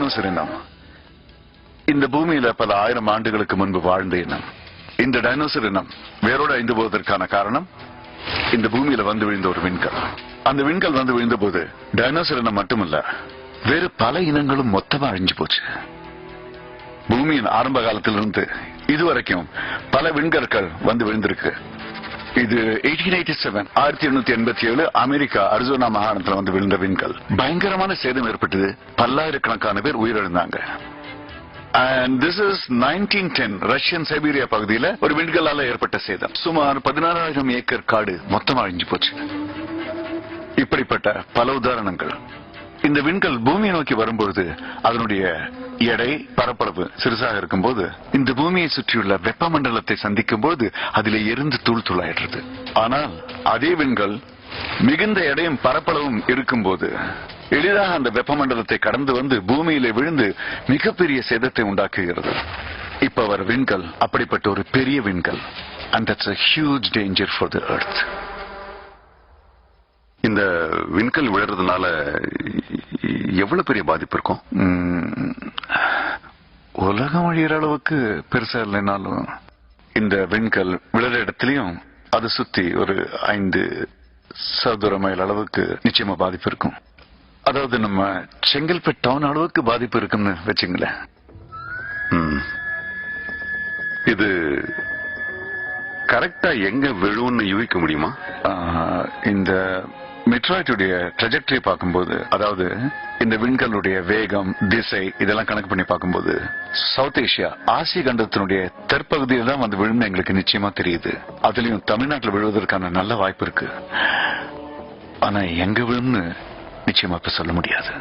Dinosaur இனம். இந்த பூமியில பல ஆயிரம் ஆண்டுகளுக்கு முன்பு வாழ்ந்த இனம். இந்த டைனோசர் இனம் வேரோடு அழிந்து போவதற்கான காரணம் இந்த பூமியில வந்து விழுந்த ஒரு விண்கல். அந்த விண்கல் வந்து விழுந்த போது டைனோசர் இனம் மட்டுமல்ல, வேறு பல இனங்களும் மொத்தமா அழிஞ்சு போச்சு. பூமியின் ஆரம்ப காலத்திலிருந்து இதுவரைக்கும் பல விண்கற்கள் வந்து விழுந்திருக்கு. இது 1887 அமெரிக்கா அரிசோனா மாகாணத்தில் வந்து விழுந்த விண்கல். பயங்கரமான சேதம் ஏற்பட்டது. பல்லாயிரக்கணக்கான பேர் உயிரிழந்தாங்க. And this is 1910 Russian Siberia பகுதியில் ஒரு விண்கலால ஏற்பட்ட சேதம். சுமார் 16,000 ஏக்கர் காடு மொத்தமா அழிஞ்சு போச்சு. இப்படிப்பட்ட பல உதாரணங்கள். இந்த விண்கல் பூமியை நோக்கி வரும்பொழுது அதனுடைய எடை பரப்பளவு சிறுசாக இருக்கும்போது இந்த பூமியை சுற்றியுள்ள வெப்பமண்டலத்தை சந்திக்கும் போது அதிலே எரிந்து தூள் தூளாயிடுறது. ஆனால் அதே விண்கல் மிகுந்த எடையும் பரப்பளவும் இருக்கும்போது எளிதாக அந்த வெப்பமண்டலத்தை கடந்து வந்து பூமியிலே விழுந்து மிகப்பெரிய சேதத்தை உண்டாக்குகிறது. இப்ப வர விண்கல் அப்படிப்பட்ட ஒரு பெரிய விண்கல். And that's a huge danger for the earth. இந்த விண்கல் விழுறதுனால எவ்வளவு பெரிய பாதிப்பு இருக்கும்? உலகம் அழிகிற அளவுக்கு பெருசா இல்லைனாலும் இந்த விண்கல் விழுற இடத்துலயும் அது சுத்தி ஒரு 5 சதுர மைல் அளவுக்கு நிச்சயமா பாதிப்பு இருக்கும். அதாவது நம்ம செங்கல்பட்டு டவுன் அளவுக்கு பாதிப்பு இருக்குன்னு வச்சுங்களேன். இது கரெக்டா எங்க விழுன்னு யூகிக்க முடியுமா? இந்த மெட்ராய்டுடைய ட்ரெஜெக்டரி பார்க்கும்போது, அதாவது இந்த விண்கலுடைய வேகம், திசை இதெல்லாம் கணக்கு பண்ணி பார்க்கும்போது சவுத் ஏசியா ஆசிய கண்டத்தினுடைய தெற்பகுதியில் தான் வந்து விழுந்து எங்களுக்கு நிச்சயமா தெரியுது. அதுலயும் தமிழ்நாட்டில் விழுவதற்கான நல்ல வாய்ப்பு இருக்கு. ஆனா எங்க விழுன்னு நிச்சயமா இப்ப சொல்ல முடியாது.